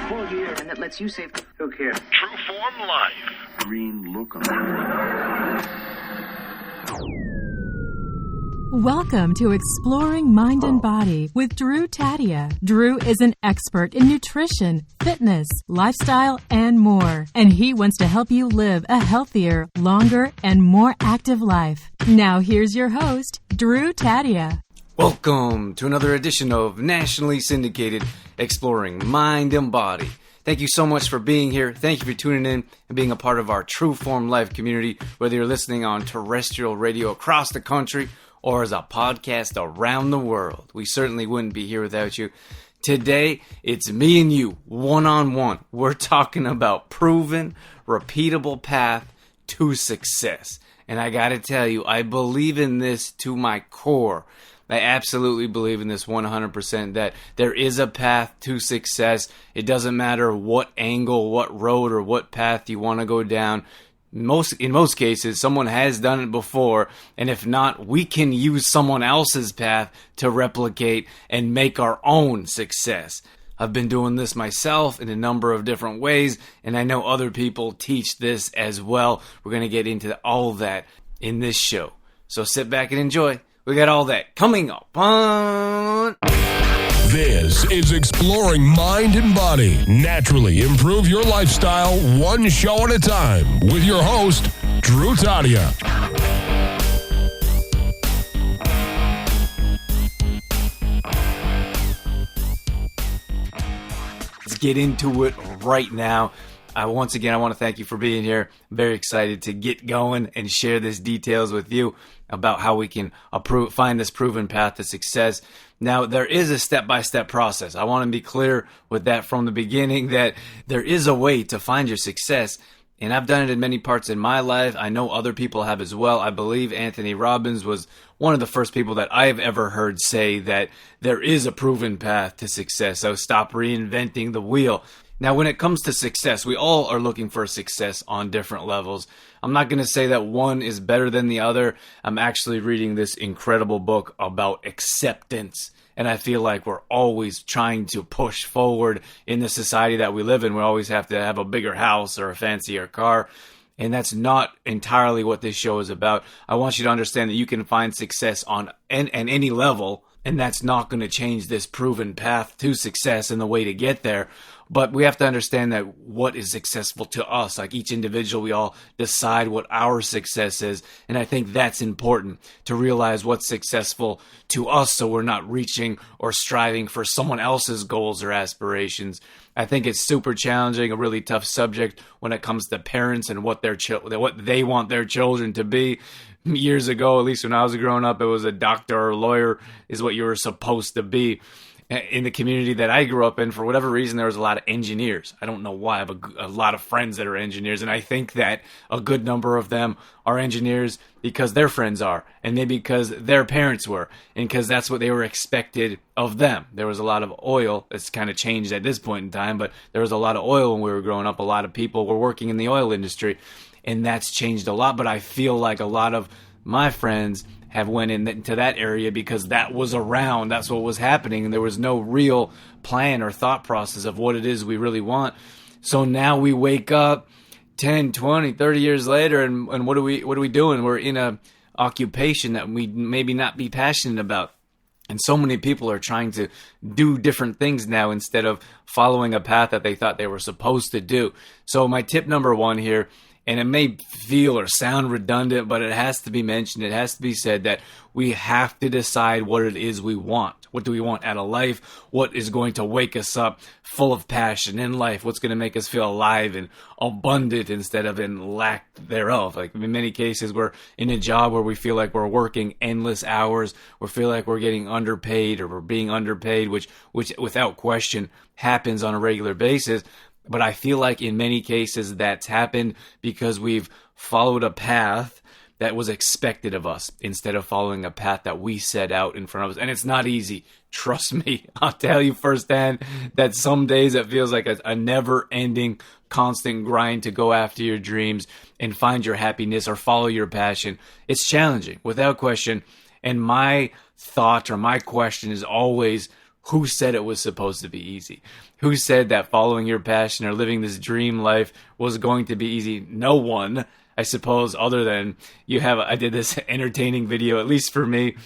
4 gear, and that lets you save. Who cares? True Form Life. Green look on it. Welcome to Exploring Mind and Body with Drew Tadia. Drew is an expert in nutrition, fitness, lifestyle, and more. And he wants to help you live a healthier, longer, and more active life. Now here's your host, Drew Tadia. Welcome to another edition of nationally syndicated Exploring Mind and Body. Thank you so much for being here. Thank you for tuning in and being a part of our True Form Life community, whether you're listening on terrestrial radio across the country or as a podcast around the world. We certainly wouldn't be here without you. Today, it's me and you, one-on-one. We're talking about proven, repeatable path to success. And I gotta tell you, I believe in this to my core. I absolutely believe in this 100%, that there is a path to success. It doesn't matter what angle, what road, or what path you want to go down. In most cases, someone has done it before, and if not, we can use someone else's path to replicate and make our own success. I've been doing this myself in a number of different ways, and I know other people teach this as well. We're going to get into all that in this show. So sit back and enjoy. We got all that coming up on... This is Exploring Mind and Body. Naturally improve your lifestyle one show at a time with your host, Drew Tadia. Let's get into it right now. Once again, I want to thank you for being here. I'm very excited to get going and share these details with you about how we can find this proven path to success. Now, there is a step-by-step process. I want to be clear with that from the beginning, that there is a way to find your success, and I've done it in many parts in my life. I know other people have as well. I believe Anthony Robbins was one of the first people that I've ever heard say that there is a proven path to success, so stop reinventing the wheel. Now, when it comes to success, we all are looking for success on different levels. I'm not going to say that one is better than the other. I'm actually reading this incredible book about acceptance, and I feel like we're always trying to push forward in the society that we live in. We always have to have a bigger house or a fancier car, and that's not entirely what this show is about. I want you to understand that you can find success on any level, and that's not going to change this proven path to success and the way to get there. But we have to understand that what is successful to us, like each individual, we all decide what our success is. And I think that's important to realize what's successful to us, so we're not reaching or striving for someone else's goals or aspirations. I think it's super challenging, a really tough subject when it comes to parents and what they want their children to be. Years ago, at least when I was growing up, it was a doctor or a lawyer is what you were supposed to be. In the community that I grew up in, for whatever reason, there was a lot of engineers. I don't know why. I have a lot of friends that are engineers, and I think that a good number of them are engineers because their friends are, and maybe because their parents were, and because that's what they were expected of them. There was a lot of oil. It's kind of changed at this point in time, but there was a lot of oil when we were growing up. A lot of people were working in the oil industry, and that's changed a lot. But I feel like a lot of my friends have went into that area because that was around, that's what was happening, and there was no real plan or thought process of what it is we really want. So now we wake up 10, 20, 30 years later, and what are we doing? We're in a occupation that we maybe not be passionate about. And so many people are trying to do different things now instead of following a path that they thought they were supposed to do. So my tip number one here, and it may feel or sound redundant, but it has to be mentioned, it has to be said, that we have to decide what it is we want. What do we want out of life? What is going to wake us up full of passion in life? What's going to make us feel alive and abundant instead of in lack thereof? Like in many cases, we're in a job where we feel like we're working endless hours, we feel like we're getting underpaid or we're being underpaid, which without question happens on a regular basis. But I feel like in many cases that's happened because we've followed a path that was expected of us instead of following a path that we set out in front of us. And it's not easy. Trust me. I'll tell you firsthand that some days it feels like a never-ending, constant grind to go after your dreams and find your happiness or follow your passion. It's challenging, without question. And my thought or my question is always, Who said it was supposed to be easy? Who said that following your passion or living this dream life was going to be easy? No one, I suppose, other than I did this entertaining video, at least for me,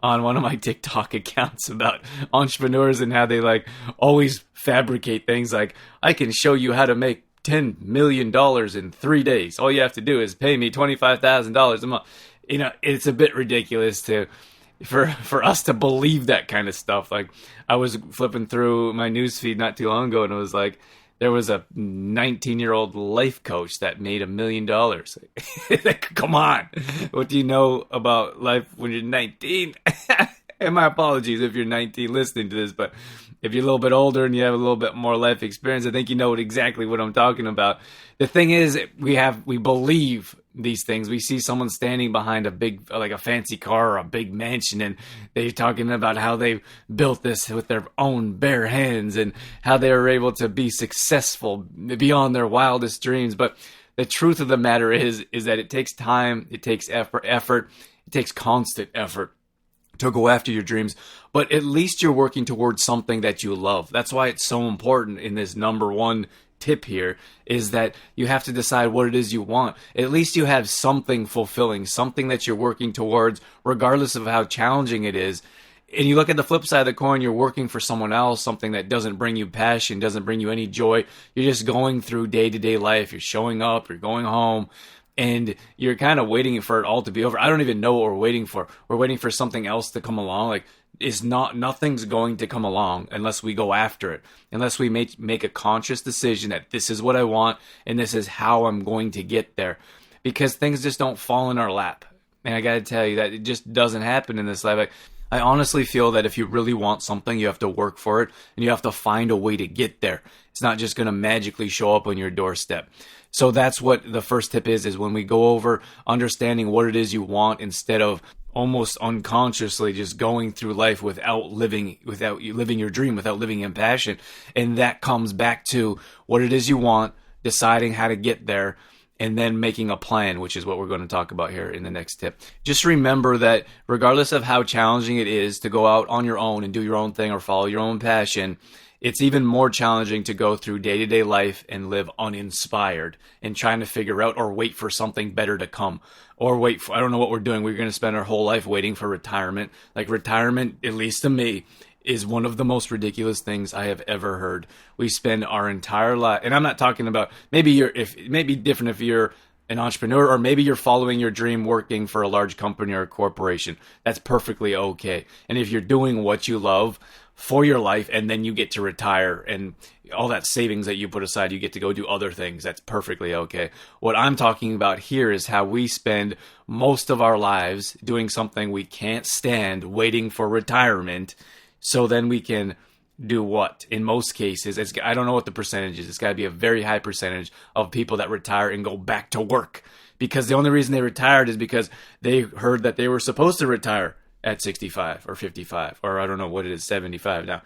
on one of my TikTok accounts about entrepreneurs and how they like always fabricate things like, I can show you how to make $10 million in 3 days. All you have to do is pay me $25,000 a month. You know, it's a bit ridiculous for us to believe that kind of stuff. Like, I was flipping through my newsfeed not too long ago, and it was like, there was a 19-year-old life coach that made $1 million. Like, come on. What do you know about life when you're 19? And my apologies if you're 19 listening to this, but if you're a little bit older and you have a little bit more life experience, I think you know exactly what I'm talking about. The thing is, we believe these things. We see someone standing behind a fancy car or a big mansion, and they're talking about how they built this with their own bare hands and how they were able to be successful beyond their wildest dreams. But the truth of the matter is that it takes time, it takes effort, it takes constant effort to go after your dreams, but at least you're working towards something that you love. That's why it's so important in this number one tip here, is that you have to decide what it is you want. At least you have something fulfilling, something that you're working towards, regardless of how challenging it is. And you look at the flip side of the coin, you're working for someone else, something that doesn't bring you passion, doesn't bring you any joy. You're just going through day-to-day life. You're showing up, you're going home, and you're kind of waiting for it all to be over. I don't even know what we're waiting for. We're waiting for something else to come along. Like, nothing's going to come along unless we go after it, unless we make a conscious decision that this is what I want and this is how I'm going to get there, because things just don't fall in our lap. And I got to tell you that it just doesn't happen in this life. Like, I honestly feel that if you really want something, you have to work for it and you have to find a way to get there. It's not just going to magically show up on your doorstep. So that's what the first tip is when we go over understanding what it is you want, instead of almost unconsciously just going through life without living your dream, without living in passion. And that comes back to what it is you want, deciding how to get there, and then making a plan, which is what we're going to talk about here in the next tip. Just remember that regardless of how challenging it is to go out on your own and do your own thing or follow your own passion, it's even more challenging to go through day-to-day life and live uninspired and trying to figure out or wait for something better to come. Or I don't know what we're doing. We're going to spend our whole life waiting for retirement. Like, retirement, at least to me, is one of the most ridiculous things I have ever heard. We spend our entire life, and I'm not talking about, it may be different if you're an entrepreneur, or maybe you're following your dream working for a large company or a corporation. That's perfectly okay. And if you're doing what you love for your life and then you get to retire and all that savings that you put aside, you get to go do other things, that's perfectly okay. What I'm talking about here is how we spend most of our lives doing something we can't stand, waiting for retirement, so then we can do what? In most cases, I don't know what the percentage is. It's got to be a very high percentage of people that retire and go back to work, because the only reason they retired is because they heard that they were supposed to retire at 65 or 55, or I don't know what it is, 75 now.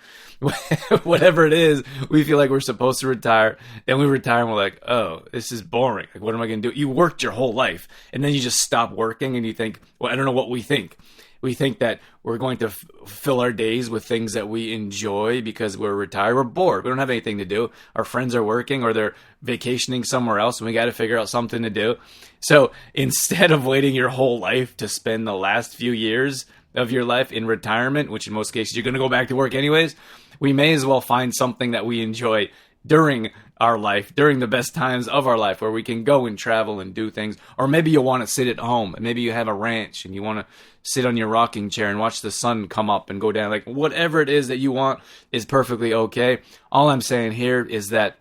Whatever it is, we feel like we're supposed to retire. Then we retire and we're like, oh, this is boring. Like, what am I going to do? You worked your whole life and then you just stop working and you think, well, I don't know what we think. We think that we're going to fill our days with things that we enjoy because we're retired. We're bored. We don't have anything to do. Our friends are working or they're vacationing somewhere else, and we got to figure out something to do. So instead of waiting your whole life to spend the last few years of your life in retirement, which in most cases you're going to go back to work anyways, we may as well find something that we enjoy during our life, during the best times of our life, where we can go and travel and do things. Or maybe you want to sit at home, and maybe you have a ranch and you want to sit on your rocking chair and watch the sun come up and go down. Like, whatever it is that you want is perfectly okay. All I'm saying here is that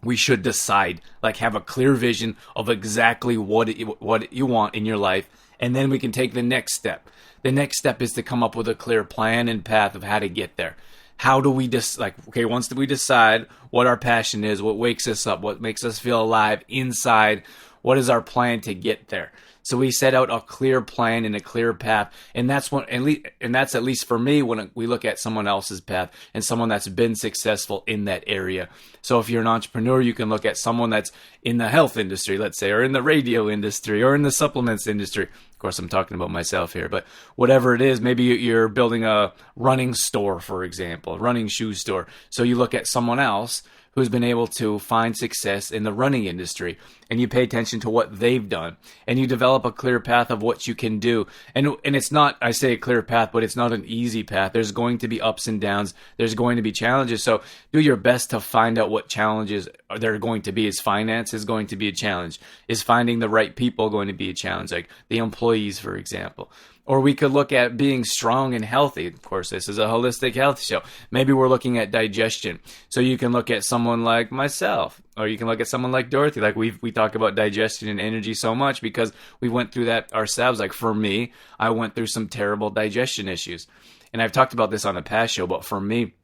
we should decide, like, have a clear vision of exactly what you want in your life, and then we can take the next step. The next step is to come up with a clear plan and path of how to get there. How do we once we decide what our passion is, what wakes us up, what makes us feel alive inside, What is our plan to get there? So we set out a clear plan and a clear path, and that's at least for me when we look at someone else's path and someone that's been successful in that area. So if you're an entrepreneur, you can look at someone that's in the health industry, let's say, or in the radio industry, or in the supplements industry. Of course, I'm talking about myself here, but whatever it is, maybe you're building a running store, for example, a running shoe store. So you look at someone else who's been able to find success in the running industry, and you pay attention to what they've done, and you develop a clear path of what you can do. And it's not, I say a clear path, but it's not an easy path. There's going to be ups and downs. There's going to be challenges. So do your best to find out what challenges there are going to be. Is finance is going to be a challenge? Is finding the right people going to be a challenge? Like the employees, for example. Or we could look at being strong and healthy. Of course, this is a holistic health show. Maybe we're looking at digestion. So you can look at someone like myself, or you can look at someone like Dorothy. Like we talk about digestion and energy so much because we went through that ourselves. Like for me, I went through some terrible digestion issues. And I've talked about this on a past show, but for me,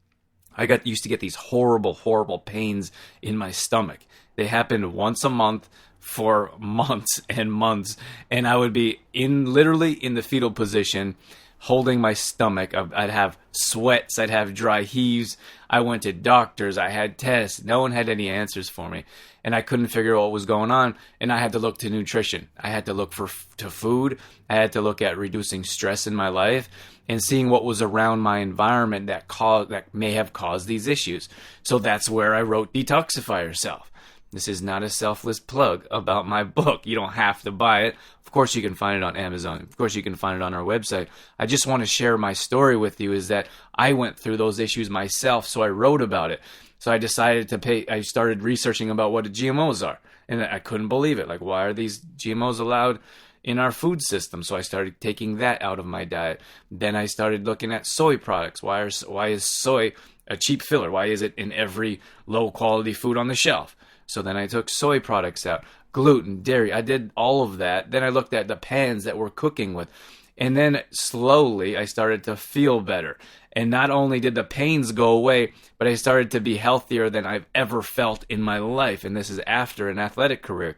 I used to get these horrible, horrible pains in my stomach. They happened once a month for months and months, and I would be literally in the fetal position, holding my stomach. I'd have sweats, I'd have dry heaves. I went to doctors, I had tests. No one had any answers for me, and I couldn't figure out what was going on. And I had to look to nutrition. I had to look to food. I had to look at reducing stress in my life and seeing what was around my environment that may have caused these issues. So that's where I wrote Detoxify Yourself. This is not a selfless plug about my book. You don't have to buy it. Of course, you can find it on Amazon. Of course, you can find it on our website. I just want to share my story with you, is that I went through those issues myself, so I wrote about it. So I decided I started researching about what GMOs are, and I couldn't believe it. Like, why are these GMOs allowed in our food system? So I started taking that out of my diet. Then I started looking at soy products. Why is soy a cheap filler? Why is it in every low-quality food on the shelf? So then I took soy products out, gluten, dairy. I did all of that. Then I looked at the pans that we're cooking with. And then slowly I started to feel better. And not only did the pains go away, but I started to be healthier than I've ever felt in my life. And this is after an athletic career.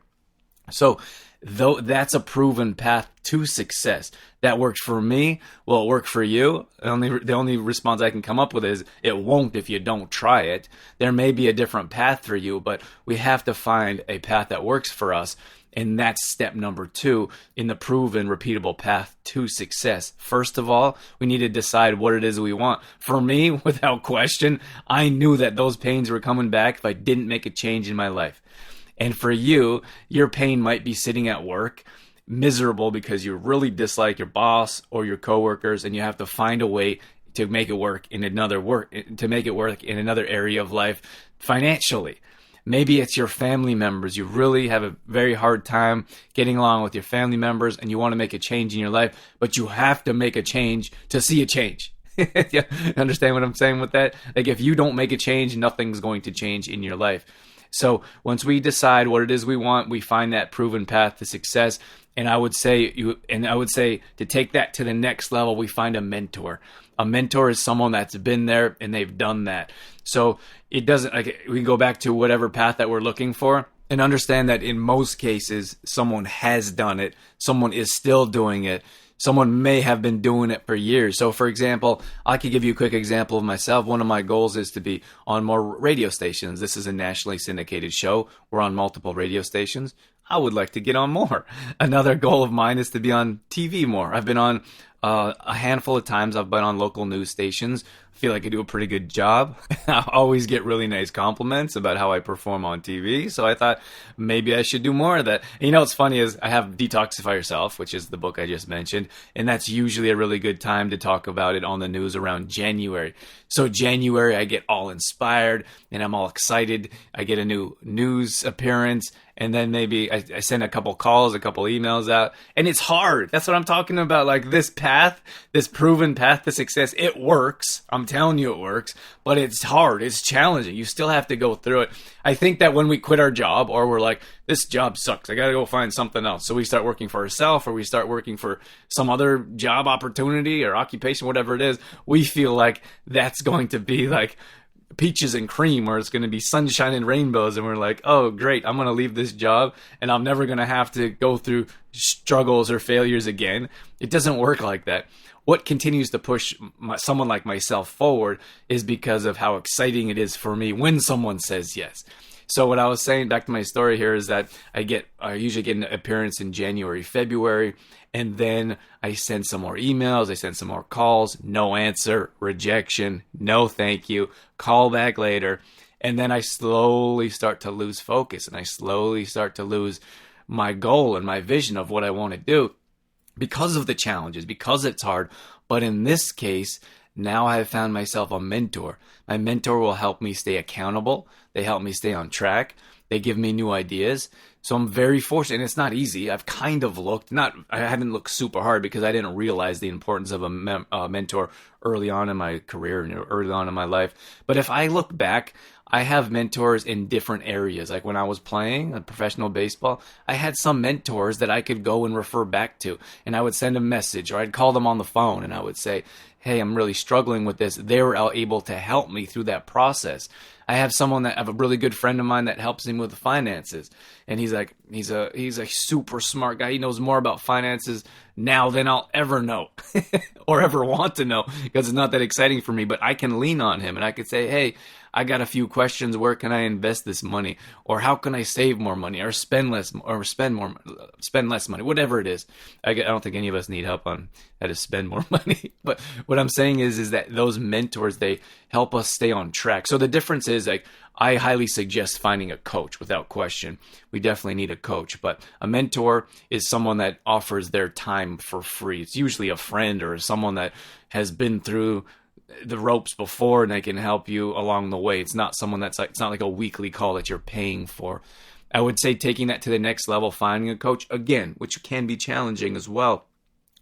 So though that's a proven path to success. That worked for me. Will it work for you? The only response I can come up with is it won't if you don't try it. There may be a different path for you, but we have to find a path that works for us. And that's step number 2 in the proven, repeatable path to success. First of all, we need to decide what it is we want. For me, without question, I knew that those pains were coming back if I didn't make a change in my life. And for you, your pain might be sitting at work, miserable because you really dislike your boss or your coworkers, and you have to find a way to make it work in another area of life financially. Maybe it's your family members. You really have a very hard time getting along with your family members, and you want to make a change in your life, but you have to make a change to see a change. Yeah, understand what I'm saying with that? Like, if you don't make a change, nothing's going to change in your life. So once we decide what it is we want, we find that proven path to success. And I would say to take that to the next level, we find a mentor. A mentor is someone that's been there and they've done that. So it doesn't, like, we can go back to whatever path that we're looking for and understand that in most cases, someone has done it. Someone is still doing it. Someone may have been doing it for years. So, for example, I could give you a quick example of myself. One of my goals is to be on more radio stations. This is a nationally syndicated show. We're on multiple radio stations. I would like to get on more. Another goal of mine is to be on TV more. I've been on a handful of times. I've been on local news stations. I feel like I do a pretty good job. I always get really nice compliments about how I perform on TV. So I thought maybe I should do more of that. And you know what's funny is I have Detoxify Yourself, which is the book I just mentioned. And that's usually a really good time to talk about it on the news around January. So January, I get all inspired and I'm all excited. I get a new news appearance. And then maybe I send a couple calls, a couple emails out. And it's hard. That's what I'm talking about. Like, this path, this proven path to success, it works. I'm telling you it works. But it's hard. It's challenging. You still have to go through it. I think that when we quit our job, or we're like, this job sucks, I got to go find something else. So we start working for ourselves, or we start working for some other job opportunity or occupation, whatever it is. We feel like that's going to be like peaches and cream, where it's going to be sunshine and rainbows, and we're like, oh great, I'm going to leave this job and I'm never going to have to go through struggles or failures again. It doesn't work like that. What continues to push someone like myself forward is because of how exciting it is for me when someone says yes. So what I was saying, back to my story here, is that I usually get an appearance in January, February, and then I send some more emails, I send some more calls, no answer, rejection, no thank you, call back later. And then I slowly start to lose focus, and I slowly start to lose my goal and my vision of what I want to do because of the challenges, because it's hard. But in this case, now I have found myself a mentor. My mentor will help me stay accountable. They help me stay on track. They give me new ideas. So I'm very fortunate, and it's not easy. I've kind of I haven't looked super hard because I didn't realize the importance of a mentor early on in my career and early on in my life. But if I look back, I have mentors in different areas. Like when I was playing professional baseball, I had some mentors that I could go and refer back to, and I would send a message, or I'd call them on the phone and I would say, hey, I'm really struggling with this. They were able to help me through that process. I have a really good friend of mine that helps him with the finances. And he's a super smart guy. He knows more about finances now than I'll ever know or ever want to know, because it's not that exciting for me, but I can lean on him and I could say, hey, I got a few questions. Where can I invest this money? Or how can I save more money or spend less money? Whatever it is. I don't think any of us need help on how to spend more money. But what I'm saying is that those mentors, they help us stay on track. So the difference is, like, I highly suggest finding a coach without question. We definitely need a coach, but a mentor is someone that offers their time for free. It's usually a friend or someone that has been through the ropes before and they can help you along the way. It's not someone it's not like a weekly call that you're paying for. I would say taking that to the next level, finding a coach, again, which can be challenging as well,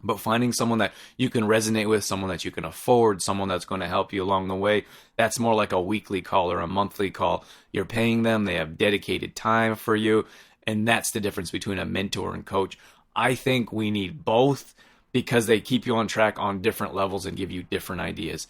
but finding someone that you can resonate with, someone that you can afford, someone that's going to help you along the way, that's more like a weekly call or a monthly call. You're paying them, they have dedicated time for you, and that's the difference between a mentor and coach. I think we need both because they keep you on track on different levels and give you different ideas.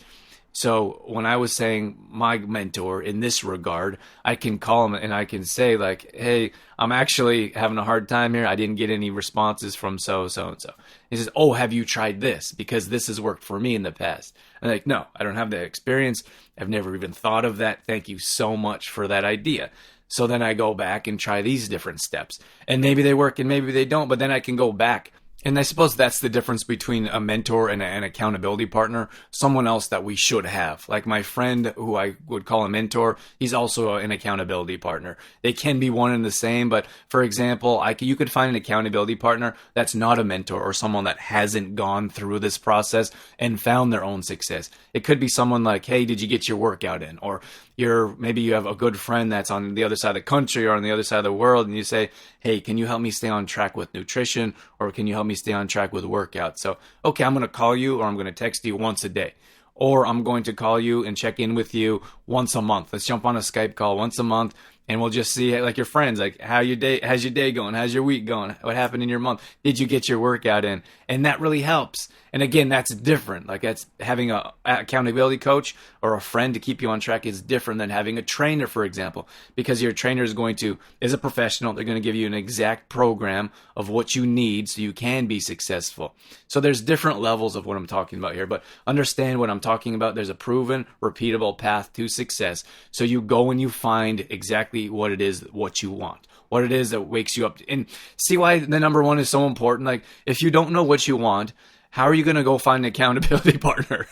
So when I was saying my mentor in this regard, I can call him and I can say, like, hey, I'm actually having a hard time here. I didn't get any responses from so-and-so. He says, oh, have you tried this? Because this has worked for me in the past. I'm like, no, I don't have that experience. I've never even thought of that. Thank you so much for that idea. So then I go back and try these different steps. And maybe they work and maybe they don't, but then I can go back. And I suppose that's the difference between a mentor and an accountability partner, someone else that we should have. Like my friend, who I would call a mentor, he's also an accountability partner. They can be one and the same, but for example, you could find an accountability partner that's not a mentor or someone that hasn't gone through this process and found their own success. It could be someone like, hey, did you get your workout in? Or maybe you have a good friend that's on the other side of the country or on the other side of the world, and you say, hey, can you help me stay on track with nutrition, or can you help me stay on track with workout? So, okay, I'm going to call you or I'm going to text you once a day, or I'm going to call you and check in with you once a month. Let's jump on a Skype call once a month, and we'll just see, like, your friends, like, how's your day going? How's your week going? What happened in your month? Did you get your workout in? And that really helps. And again, that's different. Like, that's having a accountability coach or a friend to keep you on track is different than having a trainer, for example, because your trainer is a professional. They're going to give you an exact program of what you need so you can be successful. So there's different levels of what I'm talking about here, but understand what I'm talking about. There's a proven, repeatable path to success. So you go and you find exactly what it is, what you want, what it is that wakes you up. And see why the number one is so important. Like, if you don't know what you want, how are you going to go find an accountability partner?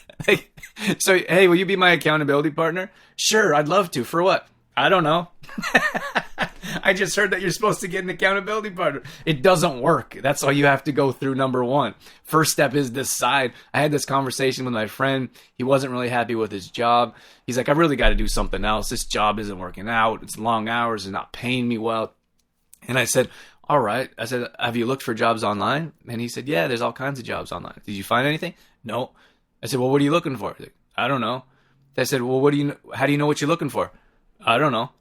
So, hey, will you be my accountability partner? Sure, I'd love to. For what? I don't know. I just heard that you're supposed to get an accountability partner. It doesn't work. That's all you have to go through. Number one. First step is decide. I had this conversation with my friend. He wasn't really happy with his job. He's like, I really got to do something else. This job isn't working out. It's long hours and not paying me well. And I said, all right. I said, have you looked for jobs online? And he said, yeah, there's all kinds of jobs online. Did you find anything? No. I said, well, what are you looking for? He's like, I don't know. I said, well, how do you know what you're looking for? I don't know.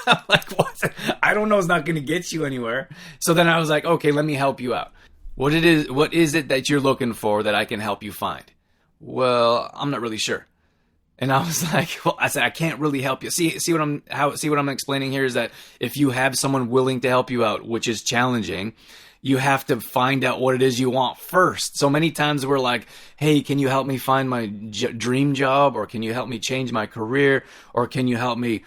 I'm like, what? I don't know is not going to get you anywhere. So then I was like, okay, let me help you out. What is it that you're looking for that I can help you find? Well, I'm not really sure. And I was like, well, I said, I can't really help you. See what I'm explaining here is that if you have someone willing to help you out, which is challenging, you have to find out what it is you want first. So many times we're like, hey, can you help me find my dream job? Or can you help me change my career? Or can you help me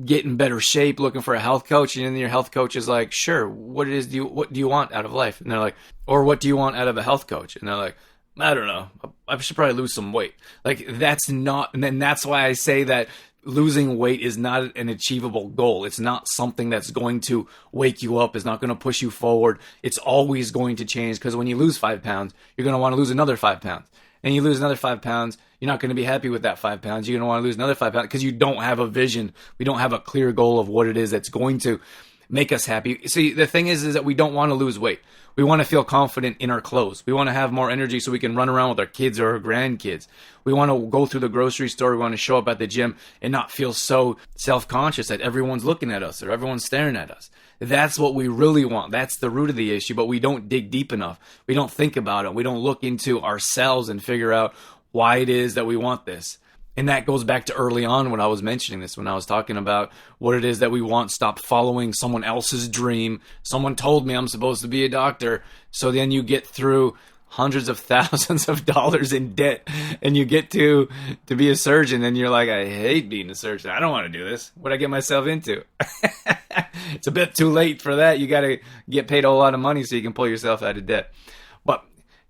get in better shape, looking for a health coach? And then your health coach is like, sure, what do you want out of life? And they're like, or what do you want out of a health coach? And they're like, I don't know. I should probably lose some weight. Like, that's not, and then that's why I say that losing weight is not an achievable goal. It's not something that's going to wake you up. It's not going to push you forward. It's always going to change, because when you lose 5 pounds, you're going to want to lose another 5 pounds. And you lose another 5 pounds, you're not going to be happy with that 5 pounds. You're going to want to lose another 5 pounds because you don't have a vision. We don't have a clear goal of what it is that's going to make us happy. See, the thing is that we don't want to lose weight. We want to feel confident in our clothes. We want to have more energy so we can run around with our kids or our grandkids. We want to go through the grocery store. We want to show up at the gym and not feel so self-conscious that everyone's looking at us or everyone's staring at us. That's what we really want. That's the root of the issue, but we don't dig deep enough. We don't think about it. We don't look into ourselves and figure out why it is that we want this. And that goes back to early on when I was mentioning this, when I was talking about what it is that we want. Stop following someone else's dream. Someone told me I'm supposed to be a doctor. So then you get through hundreds of thousands of dollars in debt and you get to be a surgeon, and you're like, I hate being a surgeon. I don't want to do this. What did I get myself into? It's a bit too late for that. You got to get paid a whole lot of money so you can pull yourself out of debt. But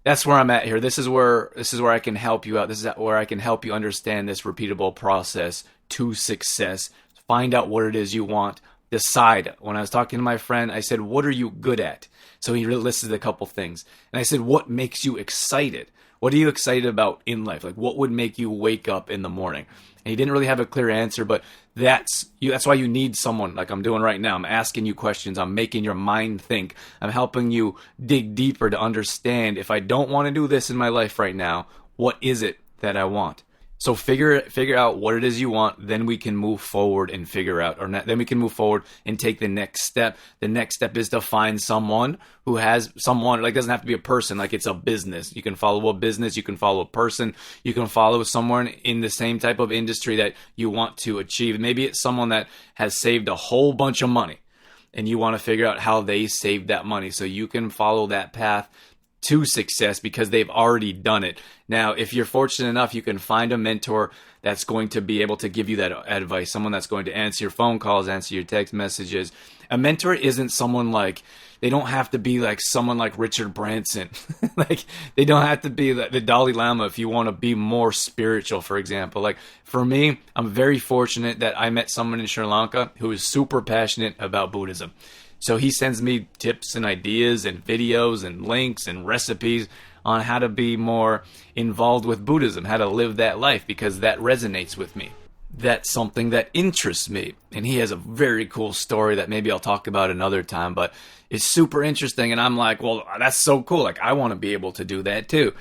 that's where I'm at here. This is where I can help you out. This is where I can help you understand this repeatable process to success. Find out what it is you want. Decide. When I was talking to my friend, I said, what are you good at? So he listed a couple things. And I said, what makes you excited? What are you excited about in life? Like, what would make you wake up in the morning? And he didn't really have a clear answer, but that's why you need someone like I'm doing right now. I'm asking you questions. I'm making your mind think. I'm helping you dig deeper to understand, if I don't want to do this in my life right now, what is it that I want? So figure out what it is you want, then we can move forward and figure out, then we can move forward and take the next step. The next step is to find someone who has someone, like, it doesn't have to be a person, like it's a business. You can follow a business, you can follow a person, you can follow someone in the same type of industry that you want to achieve. Maybe it's someone that has saved a whole bunch of money and you want to figure out how they saved that money so you can follow that path to success because they've already done it. Now, if you're fortunate enough, you can find a mentor that's going to be able to give you that advice, someone that's going to answer your phone calls, answer your text messages. A mentor isn't someone like, they don't have to be like someone like Richard Branson. Like, they don't have to be the Dalai Lama if you want to be more spiritual, for example. Like, for me, I'm very fortunate that I met someone in Sri Lanka who is super passionate about Buddhism. So he sends me tips and ideas and videos and links and recipes on how to be more involved with Buddhism, how to live that life, because that resonates with me. That's something that interests me. And he has a very cool story that maybe I'll talk about another time, but it's super interesting. And I'm like, well, that's so cool. Like, I want to be able to do that too.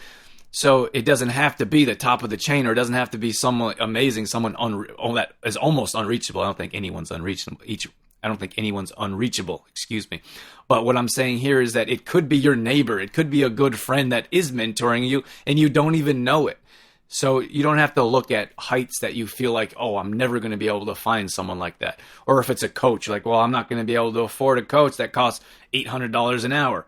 So it doesn't have to be the top of the chain, or it doesn't have to be someone amazing, someone that is almost unreachable. I don't think anyone's unreachable. Excuse me. But what I'm saying here is that it could be your neighbor. It could be a good friend that is mentoring you and you don't even know it. So you don't have to look at heights that you feel like, oh, I'm never going to be able to find someone like that. Or if it's a coach, like, well, I'm not going to be able to afford a coach that costs $800 an hour.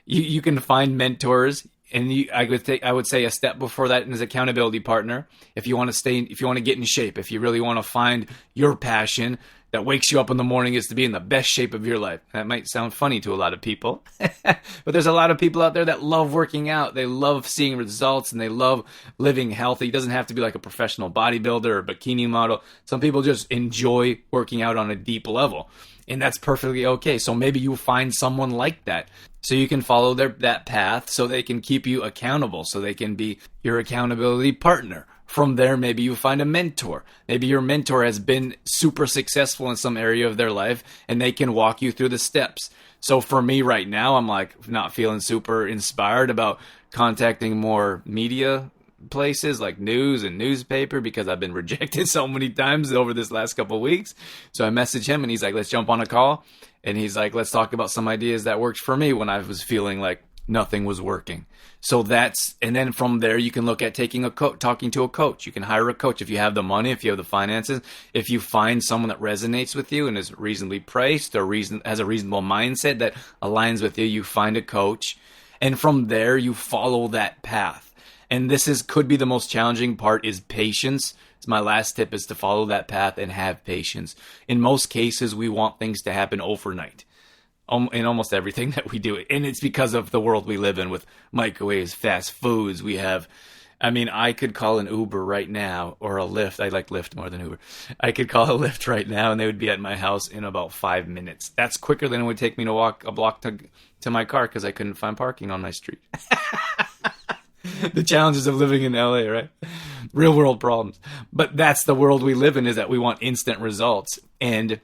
You can find mentors. And I would say a step before that is accountability partner. If you want to get in shape, if you really want to find your passion that wakes you up in the morning, is to be in the best shape of your life. That might sound funny to a lot of people, but there's a lot of people out there that love working out. They love seeing results and they love living healthy. It doesn't have to be like a professional bodybuilder or bikini model. Some people just enjoy working out on a deep level, and that's perfectly okay. So maybe you find someone like that, so you can follow that path, so they can keep you accountable, so they can be your accountability partner. From there, maybe you find a mentor. Maybe your mentor has been super successful in some area of their life, and they can walk you through the steps. So for me right now, I'm like not feeling super inspired about contacting more media places like news and newspaper, because I've been rejected so many times over this last couple of weeks. So I messaged him and he's like, let's jump on a call. And he's like, let's talk about some ideas that worked for me when I was feeling like nothing was working. So and then from there, you can look at talking to a coach. You can hire a coach if you have the money, if you have the finances. If you find someone that resonates with you and is reasonably priced or has a reasonable mindset that aligns with you, you find a coach. And from there, you follow that path. And could be the most challenging part is patience. It's my last tip, is to follow that path and have patience. In most cases, we want things to happen overnight. In almost everything that we do. And it's because of the world we live in with microwaves, fast foods. I could call an Uber right now, or a Lyft. I like Lyft more than Uber. I could call a Lyft right now and they would be at my house in about 5 minutes. That's quicker than it would take me to walk a block to my car because I couldn't find parking on my street. The challenges of living in LA, right? Real world problems. But that's the world we live in, is that we want instant results. And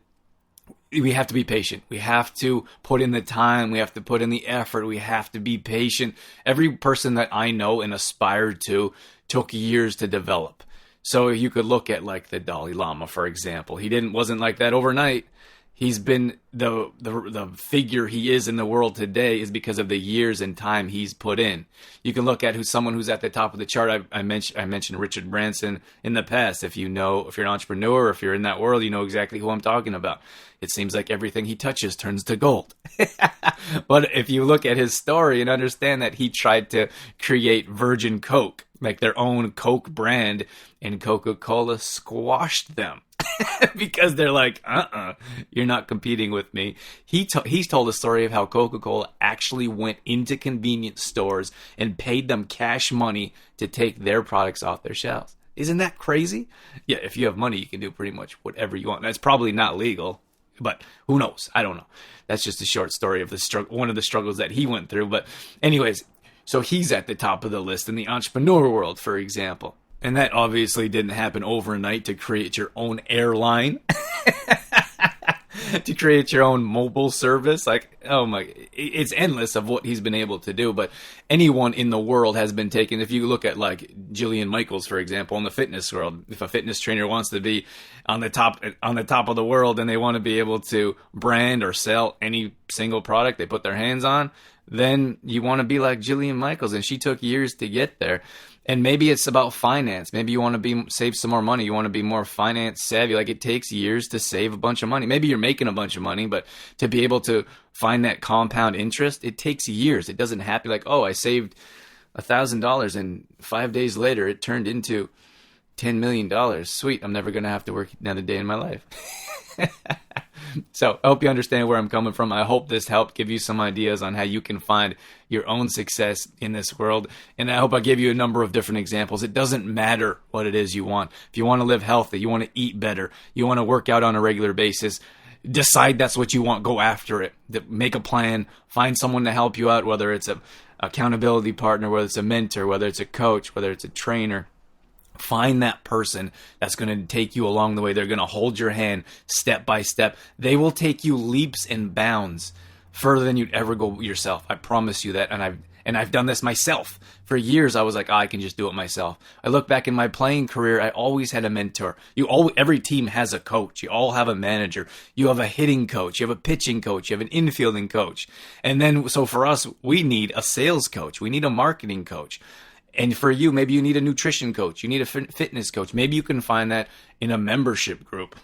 we have to be patient. We have to put in the time. We have to put in the effort. We have to be patient. Every person that I know and aspired to took years to develop. So you could look at like the Dalai Lama, for example. He wasn't like that overnight. He's been the figure he is in the world today is because of the years and time he's put in. You can look at someone who's at the top of the chart. I mentioned Richard Branson in the past. If you're an entrepreneur, if you're in that world, you know exactly who I'm talking about. It seems like everything he touches turns to gold. But if you look at his story and understand that he tried to create Virgin Coke, like their own Coke brand, and Coca-Cola squashed them. Because they're like, you're not competing with me. He's told a story of how Coca-Cola actually went into convenience stores and paid them cash money to take their products off their shelves. Isn't that crazy? Yeah, if you have money, you can do pretty much whatever you want. That's probably not legal, but who knows? I don't know. That's just a short story of one of the struggles that he went through. But anyways, so he's at the top of the list in the entrepreneur world, for example. And that obviously didn't happen overnight to create your own airline, to create your own mobile service. Like, it's endless of what he's been able to do. But anyone in the world has been taken. If you look at like Jillian Michaels, for example, in the fitness world, if a fitness trainer wants to be on the top of the world and they want to be able to brand or sell any single product they put their hands on, then you want to be like Jillian Michaels. And she took years to get there. And maybe it's about finance. Maybe you want to save some more money. You want to be more finance savvy. Like, it takes years to save a bunch of money. Maybe you're making a bunch of money, but to be able to find that compound interest, it takes years. It doesn't happen like, I saved $1,000 and 5 days later it turned into $10 million. Sweet. I'm never going to have to work another day in my life. So I hope you understand where I'm coming from. I hope this helped give you some ideas on how you can find your own success in this world. And I hope I gave you a number of different examples. It doesn't matter what it is you want. If you want to live healthy, you want to eat better, you want to work out on a regular basis, decide that's what you want, go after it. Make a plan, find someone to help you out, whether it's an accountability partner, whether it's a mentor, whether it's a coach, whether it's a trainer. Find that person that's going to take you along the way. They're going to hold your hand step by step. They will take you leaps and bounds further than you'd ever go yourself. I promise you that. And I've done this myself. For years, I was like, I can just do it myself. I look back in my playing career, I always had a mentor. Every team has a coach. You all have a manager. You have a hitting coach. You have a pitching coach. You have an infielding coach. And then, so for us, we need a sales coach. We need a marketing coach. And for you, maybe you need a nutrition coach. You need a fitness coach. Maybe you can find that in a membership group.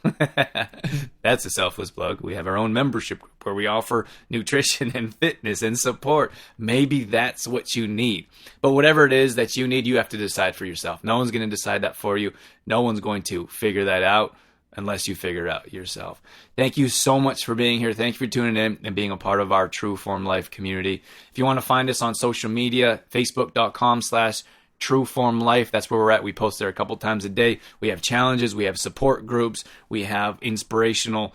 That's a selfless plug. We have our own membership group where we offer nutrition and fitness and support. Maybe that's what you need. But whatever it is that you need, you have to decide for yourself. No one's going to decide that for you. No one's going to figure that out unless you figure it out yourself. Thank you so much for being here. Thank you for tuning in and being a part of our True Form Life community. If you want to find us on social media, facebook.com/trueformlife. That's where we're at. We post there a couple times a day. We have challenges. We have support groups. We have inspirational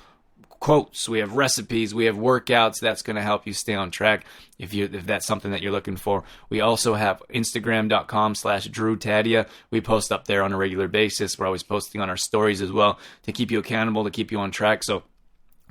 quotes. We have recipes. We have workouts. That's going to help you stay on track if that's something that you're looking for. We also have Instagram.com/DrewTadia. We post up there on a regular basis. We're always posting on our stories as well to keep you accountable, to keep you on track. So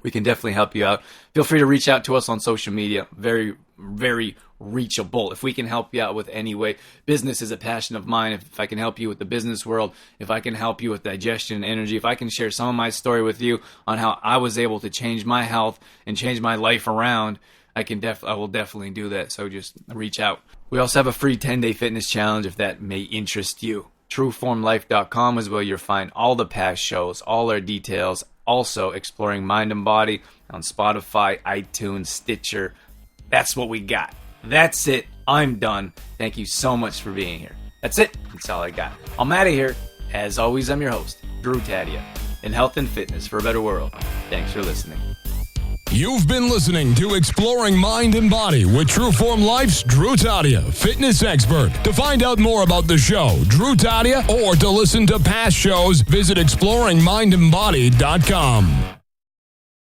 we can definitely help you out. Feel free to reach out to us on social media. Very, very reachable. If we can help you out with any way, business is a passion of mine. If I can help you with the business world, if I can help you with digestion and energy, if I can share some of my story with you on how I was able to change my health and change my life around, I will definitely do that. So just reach out. We also have a free 10-day fitness challenge if that may interest you. TrueFormLife.com is where you'll find all the past shows, all our details. Also, Exploring Mind and Body on Spotify, iTunes, Stitcher. That's what we got. That's it. I'm done. Thank you so much for being here. That's it. That's all I got. I'm out of here. As always, I'm your host, Drew Tadia, in health and fitness for a better world. Thanks for listening. You've been listening to Exploring Mind and Body with Trueform Life's Drew Tadia, fitness expert. To find out more about the show, Drew Tadia, or to listen to past shows, visit exploringmindandbody.com.